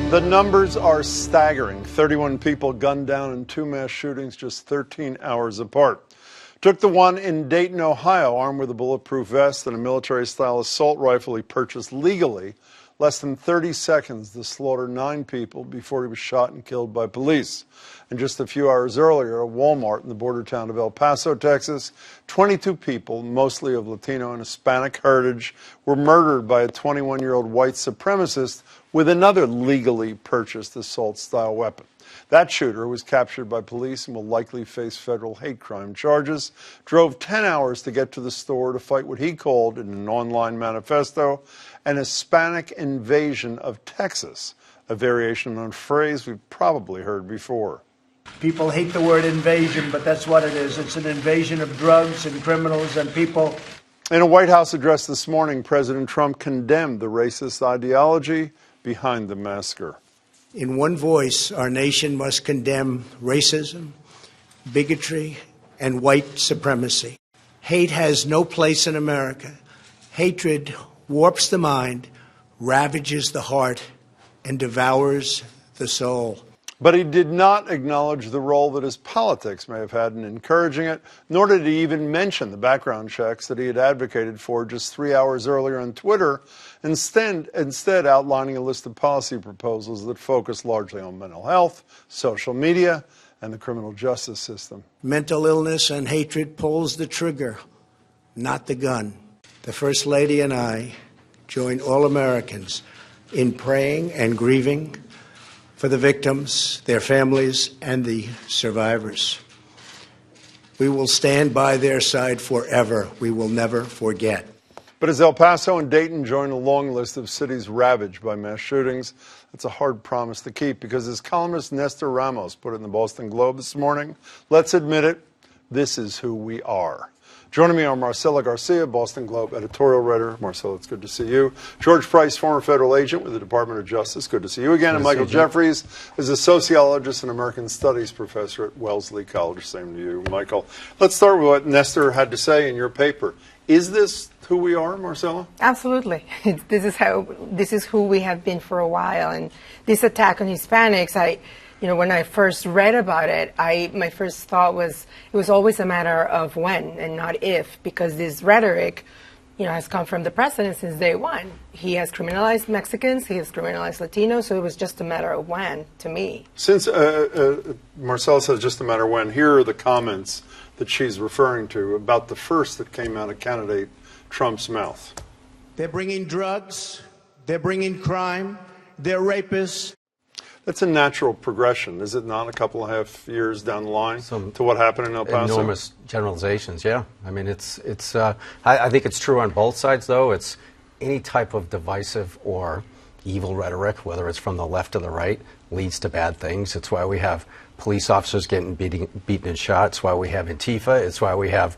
The numbers are staggering. 31 people gunned down in 2 mass shootings just 13 hours apart. Took the one in Dayton, Ohio, armed with a bulletproof vest and a military-style assault rifle he purchased legally. Less than 30 seconds to slaughter 9 people before he was shot and killed by police. And just a few hours earlier, a Walmart in the border town of El Paso, Texas, 22 people, mostly of Latino and Hispanic heritage, were murdered by a 21-year-old white supremacist with another legally purchased assault-style weapon. That shooter was captured by police and will likely face federal hate crime charges. Drove 10 hours to get to the store to fight what he called, in an online manifesto, an Hispanic invasion of Texas, a variation on a phrase we've probably heard before. People hate the word invasion, but that's what it is. It's an invasion of drugs and criminals and people. In a White House address this morning, President Trump condemned the racist ideology behind the massacre. In one voice, our nation must condemn racism, bigotry, and white supremacy. Hate has no place in America. Hatred warps the mind, ravages the heart, and devours the soul. But he did not acknowledge the role that his politics may have had in encouraging it, nor did he even mention the background checks that he had advocated for just 3 hours earlier on Twitter, instead outlining a list of policy proposals that focus largely on mental health, social media, and the criminal justice system. Mental illness and hatred pulls the trigger, not the gun. The First Lady and I join all Americans in praying and grieving for the victims, their families, and the survivors. We will stand by their side forever. We will never forget. But as El Paso and Dayton join a long list of cities ravaged by mass shootings, that's a hard promise to keep, because as columnist Nestor Ramos put it in the Boston Globe this morning, let's admit it, this is who we are. Joining me are Marcela Garcia, Boston Globe editorial writer. Marcela, it's good to see you. George Price, former federal agent with the Department of Justice. Good to see you again. And Michael Jeffries is a sociologist and American Studies professor at Wellesley College. Same to you, Michael. Let's start with what Nestor had to say in your paper. Is this who we are, Marcela? Absolutely. This is who we have been for a while. And this attack on Hispanics, when I first read about it, my first thought was it was always a matter of when and not if, because this rhetoric, has come from the president since day one. He has criminalized Mexicans, he has criminalized Latinos, so it was just a matter of when, to me. Since Marcela says just a matter of when, here are the comments that she's referring to about the first that came out of candidate Trump's mouth. They're bringing drugs, they're bringing crime, they're rapists. That's a natural progression, is it not, a couple and a half years down the line to what happened in El Paso? Enormous generalizations, yeah. I mean, I think it's true on both sides, though. It's any type of divisive or evil rhetoric, whether it's from the left or the right, leads to bad things. It's why we have police officers getting beaten and shot. It's why we have Antifa. It's why we have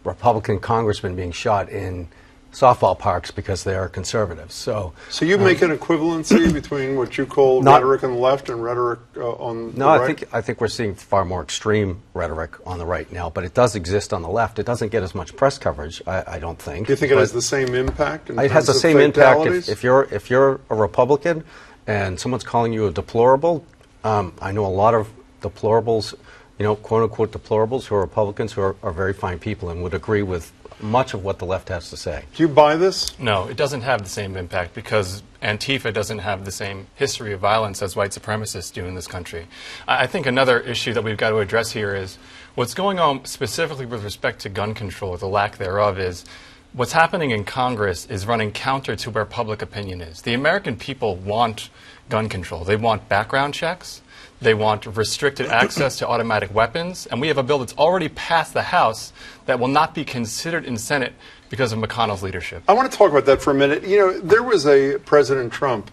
Republican congressmen being shot in softball parks because they are conservatives. So you make an equivalency between what you call rhetoric on the left and rhetoric on the right? No, I think we're seeing far more extreme rhetoric on the right now, but it does exist on the left. It doesn't get as much press coverage, I don't think. Do you think it has the same impact? It has the same impact if you're a Republican and someone's calling you a deplorable. I know a lot of deplorables, quote-unquote deplorables who are Republicans who are very fine people and would agree with much of what the left has to say. Do you buy this? No, it doesn't have the same impact because Antifa doesn't have the same history of violence as white supremacists do in this country. I think another issue that we've got to address here is what's going on specifically with respect to gun control, or the lack thereof, is what's happening in Congress is running counter to where public opinion is. The American people want gun control. They want background checks. They want restricted access to automatic weapons. And we have a bill that's already passed the House that will not be considered in Senate because of McConnell's leadership. I want to talk about that for a minute. There was a President Trump,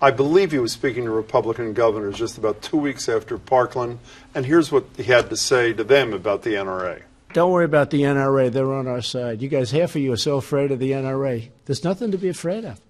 I believe he was speaking to Republican governors just about 2 weeks after Parkland, and here's what he had to say to them about the NRA. Don't worry about the NRA. They're on our side. You guys, half of you are so afraid of the NRA. There's nothing to be afraid of.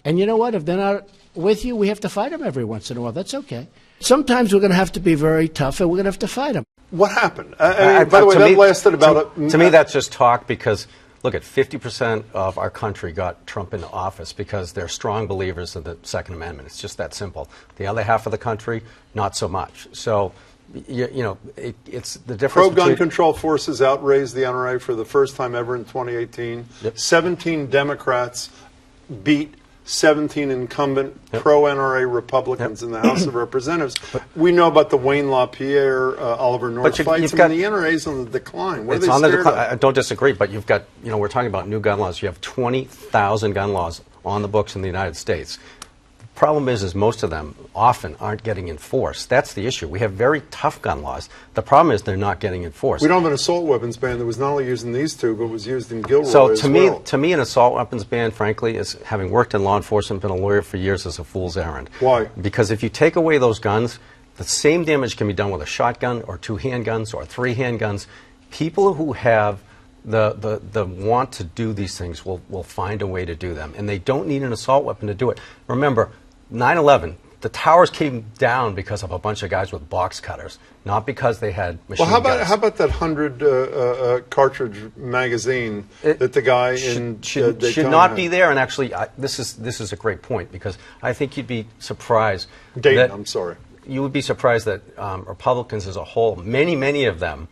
And you know what? If they're not with you, we have to fight them every once in a while. That's okay. Sometimes we're going to have to be very tough, and we're going to have to fight them. What happened? By the way, that lasted about to me, that's just talk, because look at 50% of our country got Trump into office because they're strong believers of the Second Amendment. It's just that simple. The other half of the country, not so much. So, it's the difference. Pro-gun control forces outraised the NRA for the first time ever in 2018. Yep. 17 Democrats beat 17 incumbent pro-NRA Republicans in the House of Representatives. We know about the Wayne LaPierre, Oliver North fights. The NRA's on the decline. What are they scared of? I don't disagree, but you've got, we're talking about new gun laws. You have 20,000 gun laws on the books in the United States. The problem is most of them often aren't getting enforced. That's the issue. We have very tough gun laws. The problem is they're not getting enforced. We don't have an assault weapons ban that was not only used in these two, but was used in Gilroy as well. To me, an assault weapons ban, frankly, is, having worked in law enforcement, been a lawyer for years, is a fool's errand. Why? Because if you take away those guns, the same damage can be done with a shotgun or 2 handguns or 3 handguns. People who have the want to do these things will find a way to do them, and they don't need an assault weapon to do it. Remember, 9/11, the towers came down because of a bunch of guys with box cutters, not because they had machine guns. How about that 100 cartridge magazine that the guy should not be there? And actually, this is a great point, because I think you'd be surprised. Dayton, I'm sorry. You would be surprised that Republicans as a whole, many of them,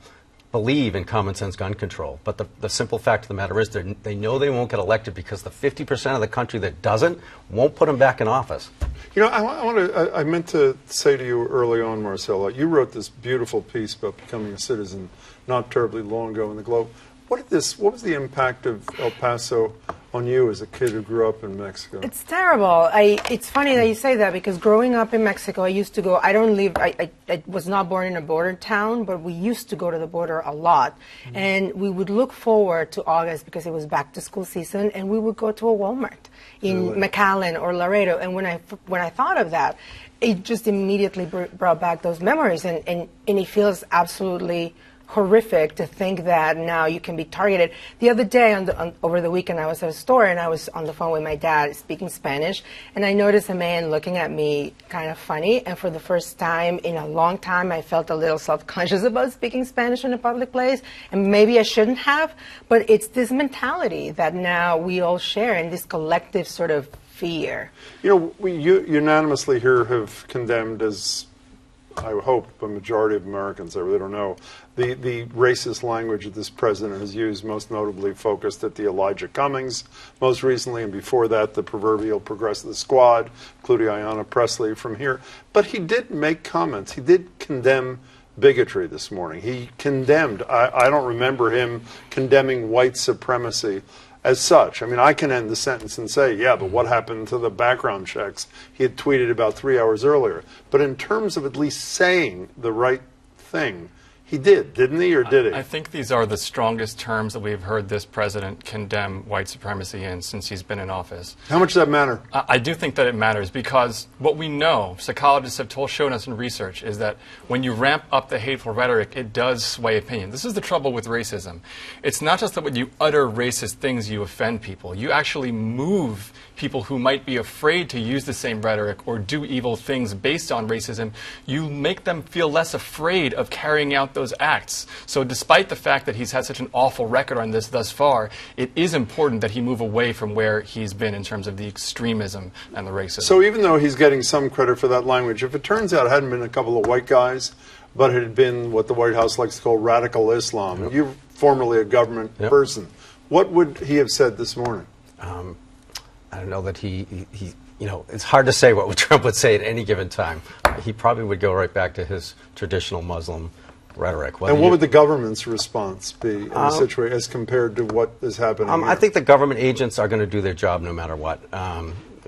believe in common sense gun control. But the simple fact of the matter is they know they won't get elected because the 50% of the country that doesn't won't put them back in office. I meant to say to you early on, Marcela, you wrote this beautiful piece about becoming a citizen not terribly long ago in the Globe. What was the impact of El Paso on you as a kid who grew up in Mexico? It's terrible. It's funny that you say that, because growing up in Mexico, I used to go, I was not born in a border town, but we used to go to the border a lot. Mm-hmm. And we would look forward to August because it was back to school season, and we would go to a Walmart in McAllen or Laredo. And when I thought of that, it just immediately brought back those memories, and it feels absolutely horrific to think that now you can be targeted. The other day, over the weekend, I was at a store and I was on the phone with my dad speaking Spanish, and I noticed a man looking at me kind of funny, and for the first time in a long time I felt a little self-conscious about speaking Spanish in a public place, and maybe I shouldn't have, but it's this mentality that now we all share in this collective sort of fear. We unanimously here have condemned, as I hope a majority of Americans, I really don't know, the racist language that this president has used, most notably focused at the Elijah Cummings, most recently, and before that, the proverbial progressive squad, including Ayanna Pressley from here. But he did make comments. He did condemn bigotry this morning. He condemned, I don't remember him condemning white supremacy as such. I mean, I can end the sentence and say, yeah, but what happened to the background checks he had tweeted about 3 hours earlier? But in terms of at least saying the right thing, he did, didn't he, or did he? I think these are the strongest terms that we've heard this president condemn white supremacy in since he's been in office. How much does that matter? I do think that it matters, because what we know, psychologists have shown us in research, is that when you ramp up the hateful rhetoric, it does sway opinion. This is the trouble with racism. It's not just that when you utter racist things, you offend people. You actually move people who might be afraid to use the same rhetoric or do evil things based on racism. You make them feel less afraid of carrying out those acts. So despite the fact that he's had such an awful record on this thus far, it is important that he move away from where he's been in terms of the extremism and the racism. So even though he's getting some credit for that language, if it turns out it hadn't been a couple of white guys, but it had been what the White House likes to call radical Islam, and you're formerly a government person, what would he have said this morning? I don't know that he it's hard to say what Trump would say at any given time. He probably would go right back to his traditional Muslim rhetoric. And what would the government's response be in the situation as compared to what is happening here? I think the government agents are going to do their job no matter what,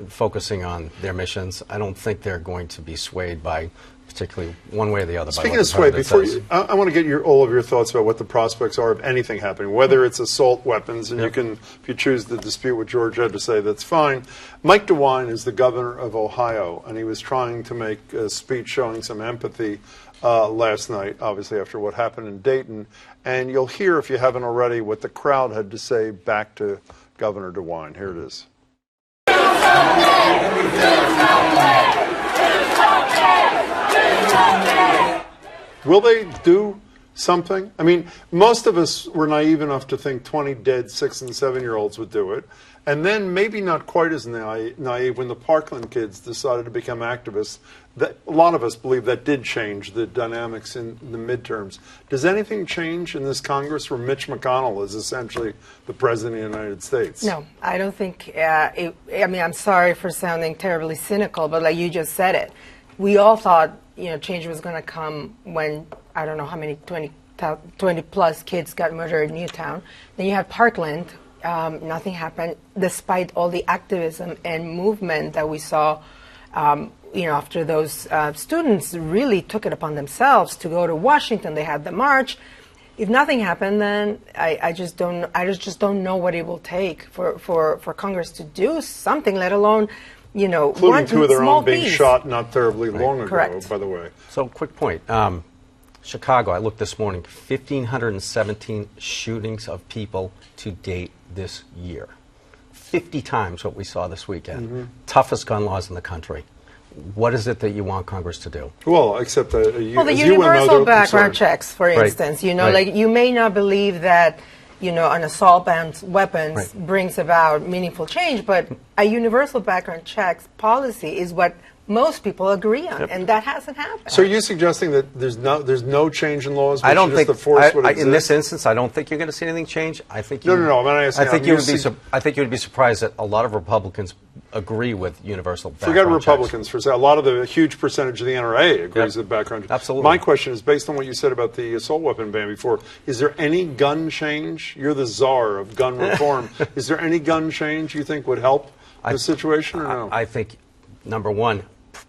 focusing on their missions. I don't think they're going to be swayed by particularly one way or the other. Speaking of sway, I want to get all of your thoughts about what the prospects are of anything happening, whether it's assault weapons, and you can, if you choose to dispute what George had to say, that's fine. Mike DeWine is the governor of Ohio, and he was trying to make a speech showing some empathy last night, obviously after what happened in Dayton. And you'll hear, if you haven't already, what the crowd had to say back to Governor DeWine. Here it is. Will they do something? I mean, most of us were naive enough to think 20 dead 6- and 7-year-olds would do it. And then maybe not quite as naive when the Parkland kids decided to become activists. That, a lot of us believe that did change the dynamics in the midterms. Does anything change in this Congress where Mitch McConnell is essentially the President of the United States? No, I don't think, I mean, I'm sorry for sounding terribly cynical, but like you just said it, we all thought, you know, change was going to come when, I don't know how many, 20 plus kids got murdered in Newtown. Then you had Parkland. Nothing happened, despite all the activism and movement that we saw. You know, after those students really took it upon themselves to go to Washington, they had the march. If nothing happened, then I just don't know what it will take for Congress to do something, let alone, you know, including two of their own being piece. Shot not terribly long ago. Correct. By the way. So, quick point. Chicago, I looked this morning, 1,517 shootings of people to date this year. 50 times what we saw this weekend. Mm-hmm. Toughest gun laws in the country. What is it that you want Congress to do? Well, except that the universal background checks, for Right. instance. You know, Right. like you may not believe that, you know, an assault ban weapons Right. brings about meaningful change, but a universal background checks policy is what most people agree on, and that hasn't happened. So are you suggesting that there's no change in laws? I don't just think, the force would in this exist? instance, I don't think you're going to see anything change. I think you, No. I'm not asking. I think I'm you would be. using- I think you would be surprised that a lot of Republicans agree with universal background Forget checks. Republicans for a second. A lot of the huge percentage of the NRA agrees with background. Absolutely. My question is based on what you said about the assault weapon ban before. Is there any gun change? You're the czar of gun reform. Is there any gun change you think would help the situation or no? I think, number one,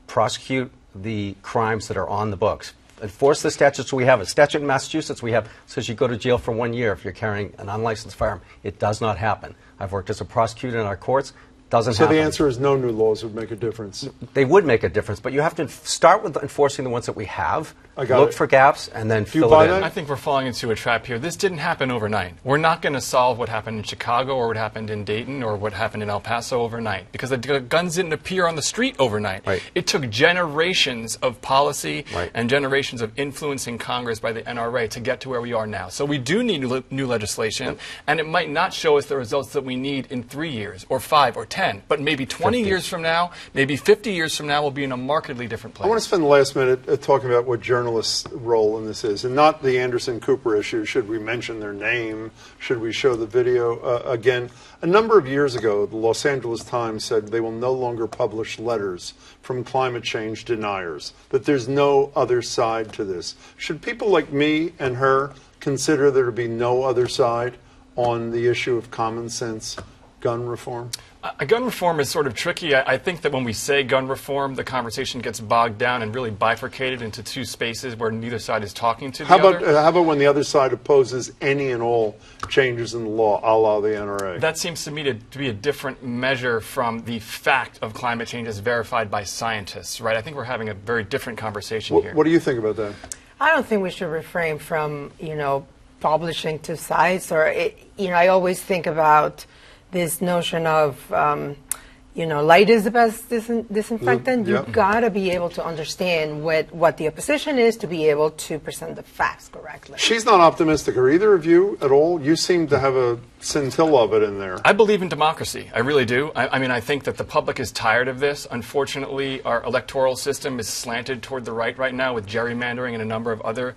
prosecute the crimes that are on the books. Enforce the statutes we have. A statute in Massachusetts we have says you go to jail for 1 year if you're carrying an unlicensed firearm. It does not happen. I've worked as a prosecutor in our courts. Doesn't happen. So the answer is no new laws would make a difference. They would make a difference, but you have to start with enforcing the ones that we have, Look for gaps, and then you fill buy it in. that? I think we're falling into a trap here. This didn't happen overnight. We're not going to solve what happened in Chicago or what happened in Dayton or what happened in El Paso overnight because the guns didn't appear on the street overnight. Right. It took generations of policy Right. and generations of influencing Congress by the NRA to get to where we are now. So we do need new legislation, and it might not show us the results that we need in 3 years or 5 or 10, but maybe 20 years from now, maybe 50 years from now, we'll be in a markedly different place. I want to spend the last minute talking about what journalists' role in this is, and not the Anderson Cooper issue. Should we mention their name? Should we show the video again? A number of years ago, the Los Angeles Times said they will no longer publish letters from climate change deniers, that there's no other side to this. Should people like me and her consider there to be no other side on the issue of common sense gun reform? Gun reform is sort of tricky. I think that when we say gun reform, the conversation gets bogged down and really bifurcated into two spaces where neither side is talking to the other. How about when the other side opposes any and all changes in the law, a la the NRA? That seems to me to be a different measure from the fact of climate change as verified by scientists, right? I think we're having a very different conversation here. What do you think about that? I don't think we should refrain from, you know, publishing to sites or, you know, I always think about this notion of, you know, light is the best disinfectant. Yeah. You've got to be able to understand what the opposition is to be able to present the facts correctly. She's not optimistic. Are either of you at all? You seem to have a scintilla of it in there. I believe in democracy. I really do. I mean, I think that the public is tired of this. Unfortunately, our electoral system is slanted toward the right now with gerrymandering and a number of other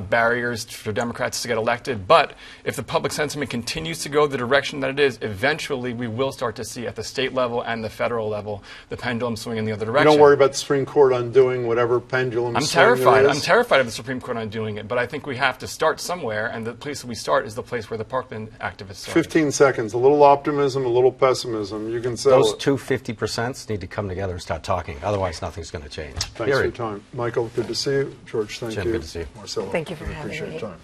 barriers for Democrats to get elected. But if the public sentiment continues to go the direction that it is, eventually we will start to see at the state level and the federal level the pendulum swing in the other You direction. don't worry about the Supreme Court undoing whatever pendulum I'm swing there terrified. is? I'm terrified of the Supreme Court undoing it, but I think we have to start somewhere, and the place we start is the place where the Parkland activists started. 15 seconds. A little optimism, a little pessimism. You can sell Those it. two 50% need to come together and start talking. Otherwise, nothing's going to change. Thanks for your time. Michael, good to see you. George, thank Jim, you. good to see you. Marcela, Thank you for I having appreciate me. your time.